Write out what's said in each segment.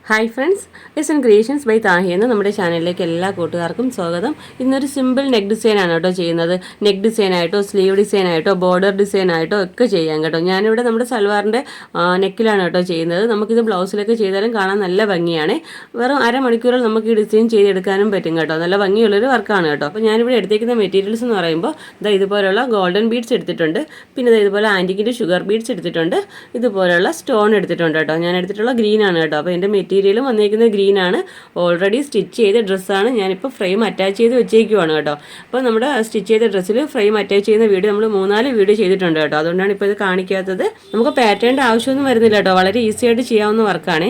Hi friends, S creations by Tahi എന്ന നമ്മുടെ ചാനലിലേക്ക് എല്ലാ കൂട്ടുകാർക്കും സ്വാഗതം. ഇന്നൊരു സിമ്പിൾ നെക്ക് ഡിസൈൻ ആണ് കേട്ടോ ചെയ്യുന്നത്. നെക്ക് ഡിസൈൻ ആയിട്ടോ സ്ലീവ് ഡിസൈൻ ആയിട്ടോ ബോർഡർ ഡിസൈൻ ആയിട്ടോ ഒക്കെ ചെയ്യാം കേട്ടോ. ഞാനിവിടെ നമ്മുടെ സൽവാറിൻ്റെ നെക്കിലാണ് കേട്ടോ ചെയ്യുന്നത്. നമുക്കിത് ബ്ലൗസിലൊക്കെ ചെയ്താലും കാണാൻ നല്ല ഭംഗിയാണ്. വെറും അരമണിക്കൂറിൽ നമുക്ക് ഈ ഡിസൈൻ ചെയ്തെടുക്കാനും പറ്റും കേട്ടോ. നല്ല ഭംഗിയുള്ളൊരു വർക്കാണ് കേട്ടോ. അപ്പോൾ ഞാനിവിടെ എടുത്തേക്കുന്ന മെറ്റീരിയൽസ് എന്ന് പറയുമ്പോൾ ഇതുപോലുള്ള ഗോൾഡൻ ബീഡ്സ് എടുത്തിട്ടുണ്ട്. പിന്നെ ഇതുപോലെ ആൻറ്റിക്കിൻ്റെ ഷുഗർ ബീഡ്സ് എടുത്തിട്ടുണ്ട്. ഇതുപോലുള്ള സ്റ്റോൺ എടുത്തിട്ടുണ്ട് കേട്ടോ. ഞാൻ എടുത്തിട്ടുള്ള ഗ്രീൻ ആണ് കേട്ടോ. അപ്പോൾ എൻ്റെ മെറ്റീരിയലും വന്നിരിക്കുന്നത് ഗ്രീൻ ആണ്. ഓൾറെഡി സ്റ്റിച്ച് ചെയ്ത ഡ്രസ്സാണ്. ഞാനിപ്പോൾ ഫ്രെയിം അറ്റാച്ച് ചെയ്ത് വെച്ചേക്കുവാണ് കേട്ടോ. അപ്പോൾ നമ്മുടെ സ്റ്റിച്ച് ചെയ്ത ഡ്രസ്സിൽ ഫ്രെയിം അറ്റാച്ച് ചെയ്യുന്ന വീഡിയോ നമ്മൾ 3-4 വീഡിയോ ചെയ്തിട്ടുണ്ട് കേട്ടോ. അതുകൊണ്ടാണ് ഇപ്പോൾ ഇത് കാണിക്കാത്തത്. നമുക്ക് പാറ്റേണിൻ്റെ ആവശ്യമൊന്നും വരുന്നില്ല കേട്ടോ. വളരെ ഈസി ആയിട്ട് ചെയ്യാവുന്ന വർക്കാണ്.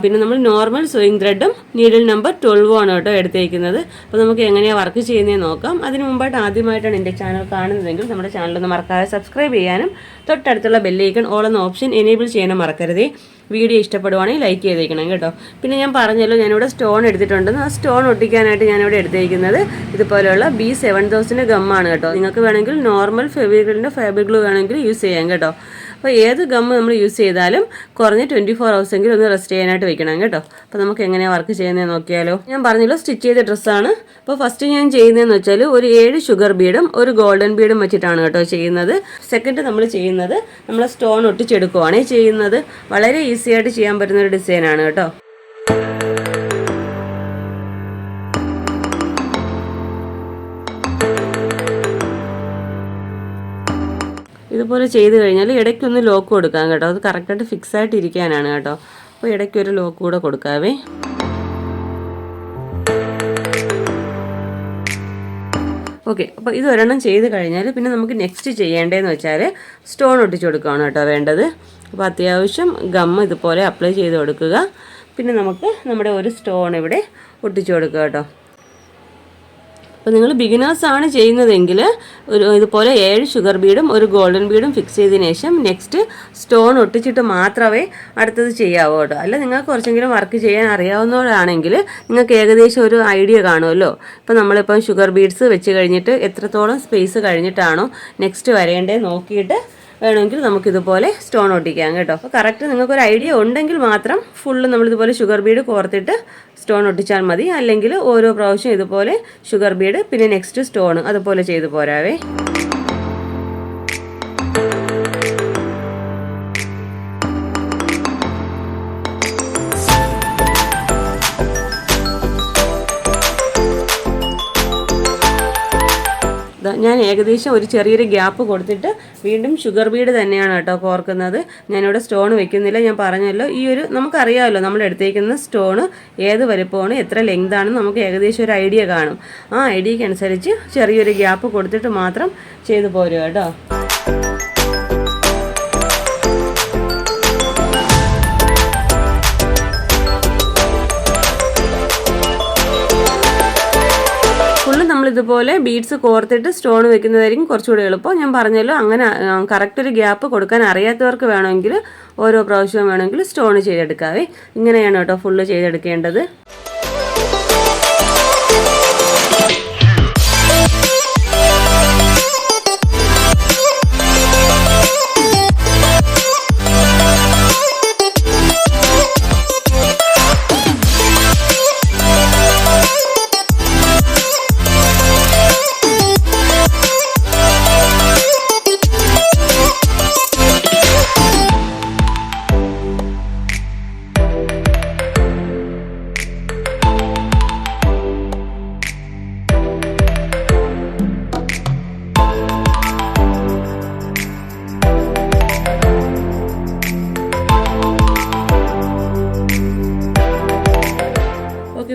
പിന്നെ നമ്മൾ നോർമൽ സൂയിങ് ത്രെഡും നീഡിൽ നമ്പർ 12 ആണ് കേട്ടോ എടുത്തേക്കുന്നത്. അപ്പോൾ നമുക്ക് എങ്ങനെയാണ് വർക്ക് ചെയ്യുന്നതെന്ന് നോക്കാം. അതിന് മുമ്പായിട്ട് ആദ്യമായിട്ടാണ് എൻ്റെ ചാനൽ കാണുന്നതെങ്കിൽ നമ്മുടെ ചാനലൊന്ന് മറക്കാതെ സബ്സ്ക്രൈബ് ചെയ്യാനും തൊട്ടടുത്തുള്ള ബെല്ലൈക്കൺ ഓൾ എന്ന ഓപ്ഷൻ എനേബിൾ ചെയ്യാനും മറക്കരുതേ. വീഡിയോ ഇഷ്ടപ്പെടുവാണെങ്കിൽ ലൈക്ക് ചെയ്തേക്കണം കേട്ടോ. പിന്നെ ഞാൻ പറഞ്ഞല്ലോ ഞാനിവിടെ സ്റ്റോൺ എടുത്തിട്ടുണ്ടെന്ന്. ആ സ്റ്റോൺ ഒട്ടിക്കാനായിട്ട് ഞാനിവിടെ എടുത്തേക്കുന്നത് ഇതുപോലെയുള്ള B7000 ഗമ്മാണ് കേട്ടോ. നിങ്ങൾക്ക് വേണമെങ്കിൽ നോർമൽ ഫെവിക്രിലിൻ്റെ ഫാബ്രിക് ഗ്ലൂ വേണമെങ്കിൽ യൂസ് ചെയ്യാം കേട്ടോ. അപ്പോൾ ഏത് ഗമ്മ് നമ്മൾ യൂസ് ചെയ്താലും കുറഞ്ഞ് 24 hours എങ്കിലും ഒന്ന് റെസ്റ്റ് ചെയ്യാനായിട്ട് വെക്കണം കേട്ടോ. അപ്പോൾ നമുക്ക് എങ്ങനെയാണ് വർക്ക് ചെയ്യുന്നതെന്ന് നോക്കിയാലോ. ഞാൻ പറഞ്ഞല്ലോ സ്റ്റിച്ച് ചെയ്ത ഡ്രസ്സാണ്. അപ്പോൾ ഫസ്റ്റ് ഞാൻ ചെയ്യുന്നതെന്ന് വെച്ചാൽ ഒരു 7 ഷുഗർ ബീഡും ഒരു ഗോൾഡൻ ബീഡും വെച്ചിട്ടാണ് കേട്ടോ ചെയ്യുന്നത്. സെക്കൻഡ് നമ്മൾ ചെയ്യുന്നത് നമ്മൾ സ്റ്റോൺ ഒട്ടിച്ചെടുക്കുവാണ് ചെയ്യുന്നത്. വളരെ ഈസി ആയിട്ട് ചെയ്യാൻ പറ്റുന്ന ഒരു ഡിസൈനാണ് കേട്ടോ. ഇതുപോലെ ചെയ്ത് കഴിഞ്ഞാൽ ഇടയ്ക്കൊന്ന് ലോക്ക് കൊടുക്കാം കേട്ടോ. അത് കറക്റ്റായിട്ട് ഫിക്സ് ആയിട്ട് ഇരിക്കാനാണ് കേട്ടോ. അപ്പോൾ ഇടയ്ക്കൊരു ലോക്ക് കൂടെ കൊടുക്കാവേ. ഓക്കെ, അപ്പോൾ ഇത് ഒരെണ്ണം ചെയ്ത് കഴിഞ്ഞാൽ പിന്നെ നമുക്ക് നെക്സ്റ്റ് ചെയ്യേണ്ടതെന്ന് വെച്ചാൽ സ്റ്റോൺ ഒട്ടിച്ച് കൊടുക്കുകയാണ് കേട്ടോ വേണ്ടത്. അപ്പോൾ അത്യാവശ്യം ഗമ്മ് ഇതുപോലെ അപ്ലൈ ചെയ്ത് കൊടുക്കുക. പിന്നെ നമുക്ക് നമ്മുടെ ഒരു സ്റ്റോൺ ഇവിടെ ഒട്ടിച്ച് കൊടുക്കുക കേട്ടോ. അപ്പോൾ നിങ്ങൾ ബിഗിനേഴ്സാണ് ചെയ്യുന്നതെങ്കിൽ ഇതുപോലെ 7 ഷുഗർ ബീഡും ഒരു ഗോൾഡൻ ബീഡും ഫിക്സ് ചെയ്തതിന് ശേഷം നെക്സ്റ്റ് സ്റ്റോൺ ഒട്ടിച്ചിട്ട് മാത്രമേ അടുത്തത് ചെയ്യാവൂ കേട്ടോ. അല്ല നിങ്ങൾക്ക് കുറച്ചെങ്കിലും വർക്ക് ചെയ്യാൻ അറിയാവുന്നവരാണെങ്കിൽ നിങ്ങൾക്ക് ഏകദേശം ഒരു ഐഡിയ കാണുമല്ലോ. ഇപ്പോൾ നമ്മളിപ്പം ഷുഗർ ബീഡ്സ് വെച്ച് കഴിഞ്ഞിട്ട് എത്രത്തോളം സ്പേസ് കഴിഞ്ഞിട്ടാണോ നെക്സ്റ്റ് വരേണ്ടത് നോക്കിയിട്ട് വേണമെങ്കിൽ നമുക്കിതുപോലെ സ്റ്റോൺ ഒട്ടിക്കാം കേട്ടോ. അപ്പോൾ കറക്റ്റ് നിങ്ങൾക്കൊരു ഐഡിയ ഉണ്ടെങ്കിൽ മാത്രം ഫുള്ള് നമ്മളിതുപോലെ ഷുഗർ ബീഡ് കോർത്തിട്ട് സ്റ്റോൺ ഒട്ടിച്ചാൽ മതി. അല്ലെങ്കിൽ ഓരോ പ്രാവശ്യം ഇതുപോലെ ഷുഗർ ബീഡ് പിന്നെ നെക്സ്റ്റ് സ്റ്റോൺ അതുപോലെ ചെയ്തു പോരാവേ. ഞാൻ ഏകദേശം ഒരു ചെറിയൊരു ഗ്യാപ്പ് കൊടുത്തിട്ട് വീണ്ടും ഷുഗർ ബീഡ് തന്നെയാണ് കേട്ടോ കോർക്കുന്നത്. ഞാനിവിടെ സ്റ്റോൺ വെക്കുന്നില്ല. ഞാൻ പറഞ്ഞല്ലോ ഈ ഒരു നമുക്കറിയാമല്ലോ നമ്മൾ എടുത്തേക്കുന്ന സ്റ്റോൺ ഏത് വലുപ്പമാണ് എത്ര ലെങ്ത് ആണെന്ന് നമുക്ക് ഏകദേശം ഒരു ഐഡിയ കാണും. ആ ഐഡിയക്ക് അനുസരിച്ച് ചെറിയൊരു ഗ്യാപ്പ് കൊടുത്തിട്ട് മാത്രം ചെയ്തു പോരുക കേട്ടോ. നമ്മളിതുപോലെ ബീഡ്സ് കോർത്തിട്ട് സ്റ്റോൺ വെക്കുന്നതായിരിക്കും കുറച്ചുകൂടി എളുപ്പം. ഞാൻ പറഞ്ഞല്ലോ അങ്ങനെ കറക്റ്റ് ഒരു ഗ്യാപ്പ് കൊടുക്കാൻ അറിയാത്തവർക്ക് വേണമെങ്കിൽ ഓരോ പ്രാവശ്യവും വേണമെങ്കിൽ സ്റ്റോൺ ചെയ്തെടുക്കാവേ. ഇങ്ങനെയാണ് കേട്ടോ ഫുള്ള് ചെയ്തെടുക്കേണ്ടത്.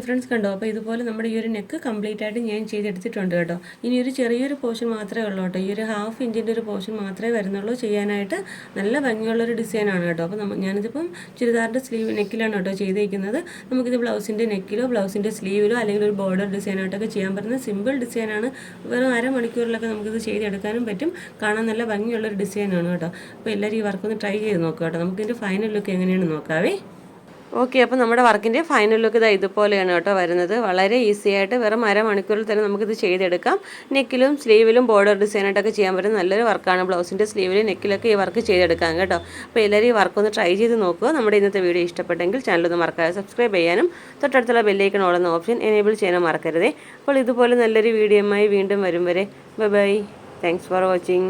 ഫ്രണ്ട്സ് കണ്ടോ. അപ്പോൾ ഇതുപോലെ നമ്മുടെ ഈ ഒരു നെക്ക് കംപ്ലീറ്റ് ആയിട്ട് ഞാൻ ചെയ്തെടുത്തിട്ടുണ്ട് കേട്ടോ. ഇനി ഒരു ചെറിയൊരു പോർഷൻ മാത്രമേ ഉള്ളൂ കേട്ടോ. ഈ ഒരു 1/2 ഇഞ്ചിൻ്റെ ഒരു പോർഷൻ മാത്രമേ വരുന്നുള്ളൂ ചെയ്യാനായിട്ട്. നല്ല ഭംഗിയുള്ളൊരു ഡിസൈനാണ് കേട്ടോ. അപ്പോൾ ഞാനിതിപ്പം ചുരിദാറിൻ്റെ സ്ലീവ് നെക്കിലാണ് കേട്ടോ ചെയ്തേക്കുന്നത്. നമുക്കിത് ബ്ലൗസിൻ്റെ നെക്കിലോ ബ്ലൗസിൻ്റെ സ്ലീവിലോ അല്ലെങ്കിൽ ഒരു ബോർഡർ ഡിസൈനായിട്ടൊക്കെ ചെയ്യാൻ പറ്റുന്ന സിമ്പിൾ ഡിസൈനാണ്. വെറും അരമണിക്കൂറിലൊക്കെ നമുക്കിത് ചെയ്തെടുക്കാനും പറ്റും. കാണാൻ നല്ല ഭംഗിയുള്ളൊരു ഡിസൈനാണ് കേട്ടോ. അപ്പോൾ എല്ലാവരും ഈ വർക്കൊന്ന് ട്രൈ ചെയ്ത് നോക്കുക കേട്ടോ. നമുക്കിതിൻ്റെ ഫൈനൽ ലുക്ക് എങ്ങനെയാണെന്ന് നോക്കാവേ. ഓക്കെ, അപ്പോൾ നമ്മുടെ വർക്കിൻ്റെ ഫൈനൽ ലുക്ക് ഇതാ ഇതുപോലെയാണ് കേട്ടോ വരുന്നത്. വളരെ ഈസി ആയിട്ട് വെറും അരമണിക്കൂറിൽ തന്നെ നമുക്കിത് ചെയ്തെടുക്കാം. നെക്കിലും സ്ലീവിലും ബോർഡർ ഡിസൈനായിട്ടൊക്കെ ചെയ്യാൻ പറ്റുന്ന നല്ലൊരു വർക്കാണ്. ബ്ലൗസിൻ്റെ സ്ലീവിൽ നെക്കിലൊക്കെ ഈ വർക്ക് ചെയ്തെടുക്കാം കേട്ടോ. അപ്പോൾ എല്ലാവരും ഈ വർക്കൊന്ന് ട്രൈ ചെയ്ത് നോക്കുക. നമ്മുടെ ഇന്നത്തെ വീഡിയോ ഇഷ്ടപ്പെട്ടെങ്കിൽ ചാനലൊന്ന് മറക്കാതെ സബ്സ്ക്രൈബ് ചെയ്യാനും തൊട്ടടുത്തുള്ള ബെല്ലൈക്കൺ ഓൾ എന്ന ഓപ്ഷൻ എനേബിൾ ചെയ്യാനും മറക്കരുതേ. അപ്പോൾ ഇതുപോലെ നല്ലൊരു വീഡിയോയുമായി വീണ്ടും വരും വരെ bye bye. Thanks for watching.